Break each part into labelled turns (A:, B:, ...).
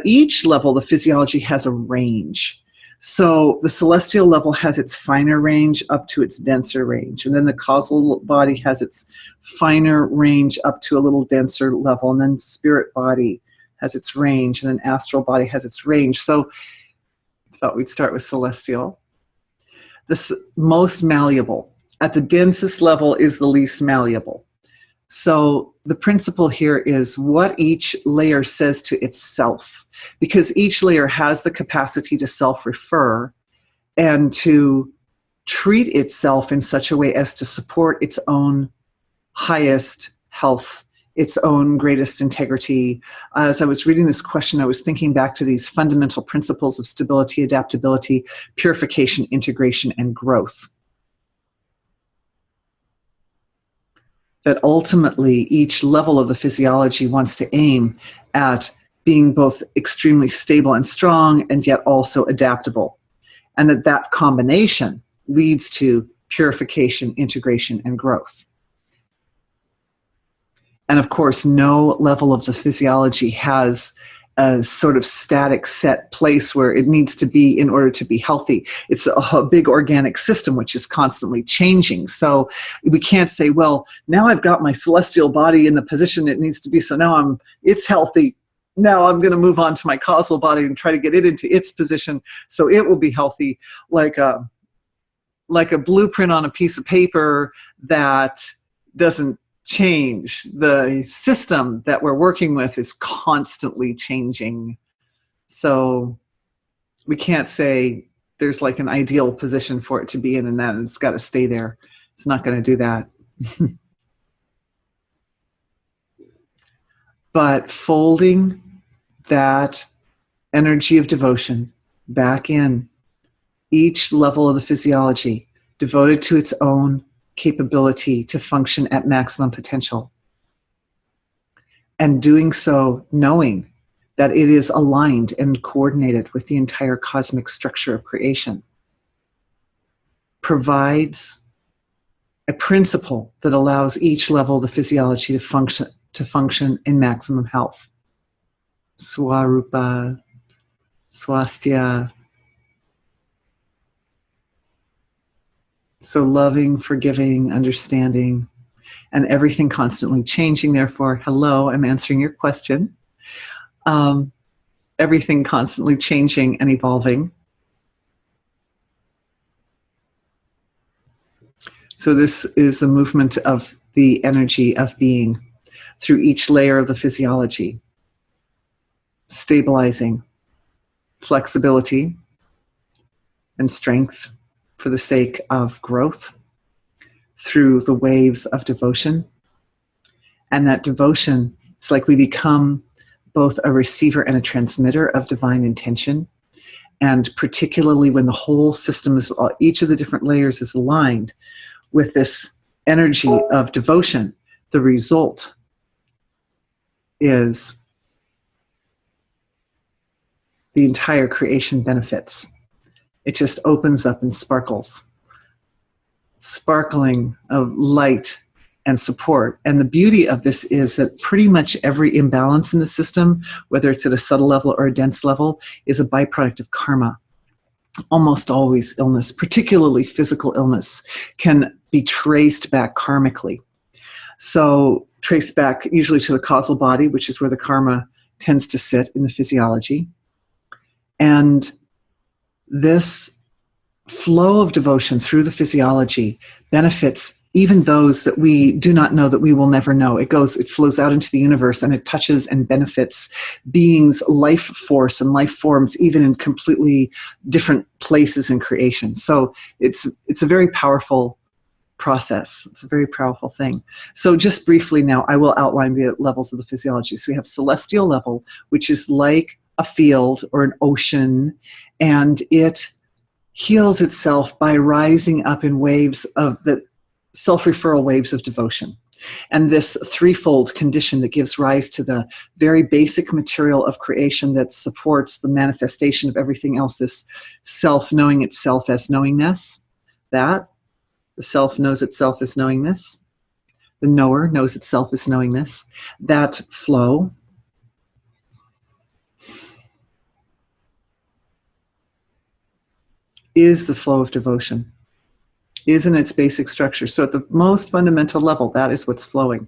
A: Each level, the physiology has a range. So the celestial level has its finer range up to its denser range. And then the causal body has its finer range up to a little denser level. And then spirit body has its range. And then astral body has its range. So I thought we'd start with celestial. The most malleable. At the densest level is the least malleable. So the principle here is what each layer says to itself, because each layer has the capacity to self-refer and to treat itself in such a way as to support its own highest health, its own greatest integrity. As I was reading this question, I was thinking back to these fundamental principles of stability, adaptability, purification, integration, and growth. That ultimately each level of the physiology wants to aim at being both extremely stable and strong and yet also adaptable. And that combination leads to purification, integration, and growth. And of course, no level of the physiology has a sort of static set place where it needs to be in order to be healthy. It's a big organic system which is constantly changing. So we can't say, well, now I've got my celestial body in the position it needs to be, so now it's healthy. Now I'm going to move on to my causal body and try to get it into its position so it will be healthy, like a blueprint on a piece of paper that doesn't change. The system that we're working with is constantly changing. So we can't say there's like an ideal position for it to be in and then it's got to stay there. It's not going to do that. But folding that energy of devotion back in, each level of the physiology devoted to its own capability to function at maximum potential. And doing so knowing that it is aligned and coordinated with the entire cosmic structure of creation, provides a principle that allows each level of the physiology to function in maximum health. Swarupa, Swasthya. So loving, forgiving, understanding, and everything constantly changing. Therefore, hello, I'm answering your question. Everything constantly changing and evolving. So this is the movement of the energy of being through each layer of the physiology, stabilizing flexibility and strength for the sake of growth through the waves of devotion. And that devotion, it's like we become both a receiver and a transmitter of divine intention. And particularly when the whole system is, each of the different layers is aligned with this energy of devotion, the result is the entire creation benefits. It just opens up and sparkles, sparkling of light and support. And the beauty of this is that pretty much every imbalance in the system, whether it's at a subtle level or a dense level, is a byproduct of karma. Almost always illness, particularly physical illness, can be traced back karmically. So traced back usually to the causal body, which is where the karma tends to sit in the physiology. And this flow of devotion through the physiology benefits even those that we do not know, that we will never know. It flows out into the universe, and it touches and benefits beings' life force and life forms, even in completely different places in creation. So it's a very powerful process. It's a very powerful thing. So just briefly now, I will outline the levels of the physiology. So we have celestial level, which is like a field or an ocean, and it heals itself by rising up in waves of the self-referral waves of devotion. And this threefold condition that gives rise to the very basic material of creation that supports the manifestation of everything else, this self knowing itself as knowingness, that the self knows itself as knowingness, the knower knows itself as knowingness, that flow, is the flow of devotion, is in its basic structure. So at the most fundamental level, that is what's flowing.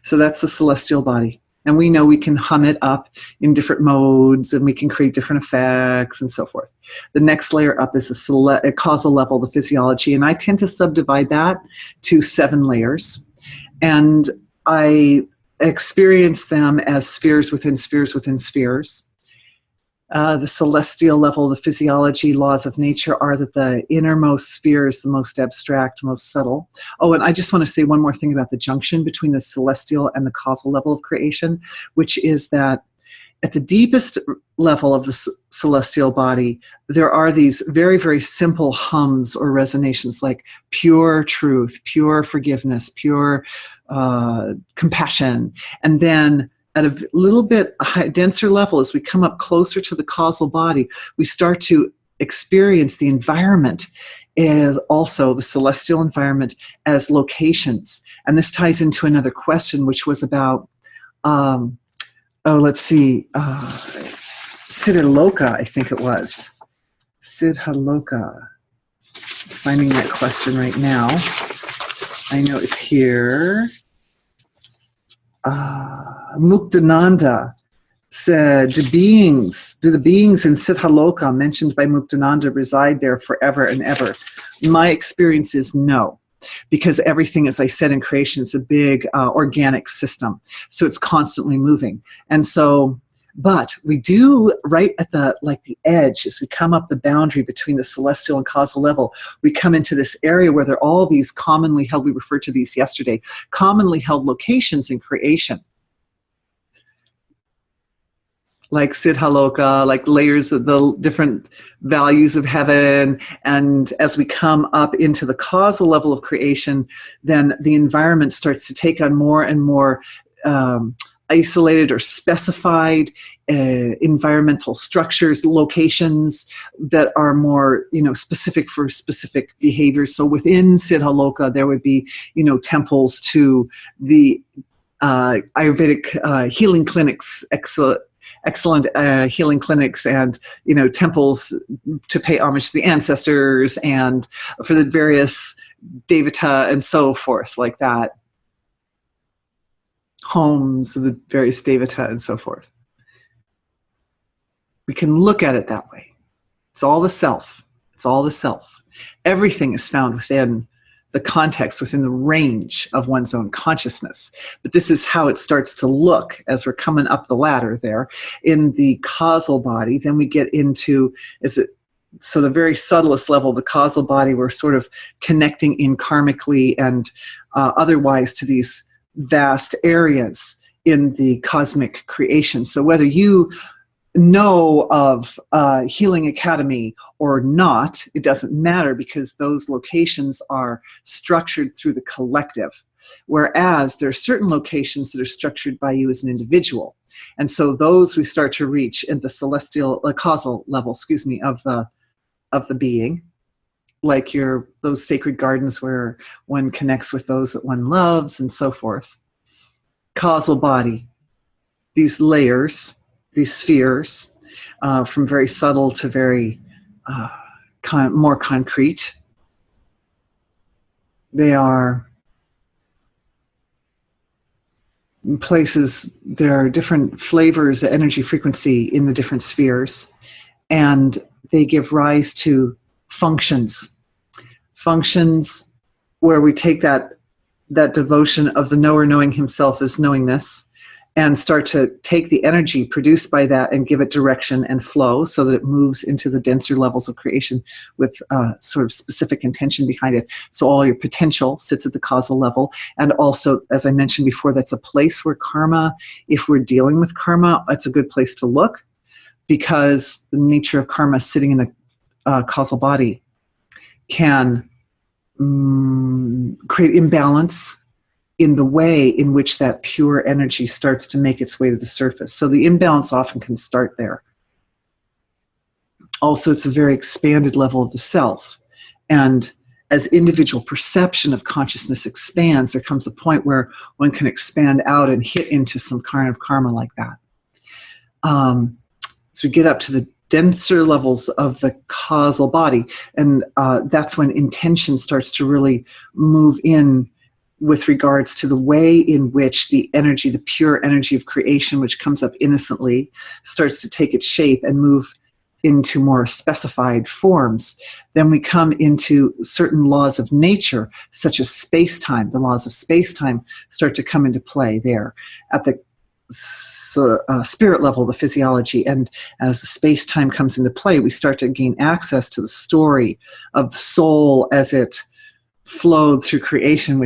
A: So that's the celestial body. And we know we can hum it up in different modes, and we can create different effects and so forth. The next layer up is the causal level, the physiology. And I tend to subdivide that to 7 layers. And I experience them as spheres within spheres within spheres. The celestial level, the physiology, laws of nature are that the innermost sphere is the most abstract, most subtle. Oh, and I just want to say one more thing about the junction between the celestial and the causal level of creation, which is that at the deepest level of the celestial body, there are these very, very simple hums or resonations like pure truth, pure forgiveness, pure compassion. And then at a little bit denser level, as we come up closer to the causal body, we start to experience the environment, as also the celestial environment, as locations. And this ties into another question, which was about, let's see, Siddhaloka, I think it was. Siddhaloka. Finding that question right now. I know it's here. Muktananda said, do the beings in Siddhaloka mentioned by Muktananda reside there forever and ever? My experience is no, because everything, as I said, in creation is a big organic system. So it's constantly moving. And so, but we do, right at the edge, as we come up the boundary between the celestial and causal level, we come into this area where there are all these commonly held, we referred to these yesterday, commonly held locations in creation. Like Siddhaloka, like layers of the different values of heaven. And as we come up into the causal level of creation, then the environment starts to take on more and more isolated or specified environmental structures, locations that are more, specific for specific behaviors. So within Siddhaloka, there would be, temples to the Ayurvedic healing clinics, excellent healing clinics, and temples to pay homage to the ancestors and for the various devata and so forth, like that. Homes of the various devata and so forth. We can look at it that way. It's all the self. It's all the self. Everything is found within the context, within the range of one's own consciousness. But this is how it starts to look as we're coming up the ladder there in the causal body. Then we get into, so the very subtlest level, the causal body, we're sort of connecting in karmically and otherwise to these vast areas in the cosmic creation. So whether you know of Healing Academy or not, it doesn't matter, because those locations are structured through the collective. Whereas there are certain locations that are structured by you as an individual. And so those we start to reach at the celestial, causal level, of the being. Like those sacred gardens where one connects with those that one loves and so forth. Causal body, these layers, these spheres, from very subtle to very more concrete. They are places, there are different flavors, energy frequency in the different spheres, and they give rise to functions where we take that devotion of the knower knowing himself as knowingness and start to take the energy produced by that and give it direction and flow so that it moves into the denser levels of creation with sort of specific intention behind it. So all your potential sits at the causal level. And also, as I mentioned before, that's a place where karma, if we're dealing with karma, it's a good place to look, because the nature of karma sitting in the causal body can create imbalance in the way in which that pure energy starts to make its way to the surface. So the imbalance often can start there. Also, it's a very expanded level of the self. And as individual perception of consciousness expands, there comes a point where one can expand out and hit into some kind of karma like that. So we get up to denser levels of the causal body. And that's when intention starts to really move in with regards to the way in which the energy, the pure energy of creation, which comes up innocently, starts to take its shape and move into more specified forms. Then we come into certain laws of nature, such as space-time. The laws of space-time start to come into play there at the spirit level, the physiology. And as the space-time comes into play, we start to gain access to the story of the soul as it flowed through creation,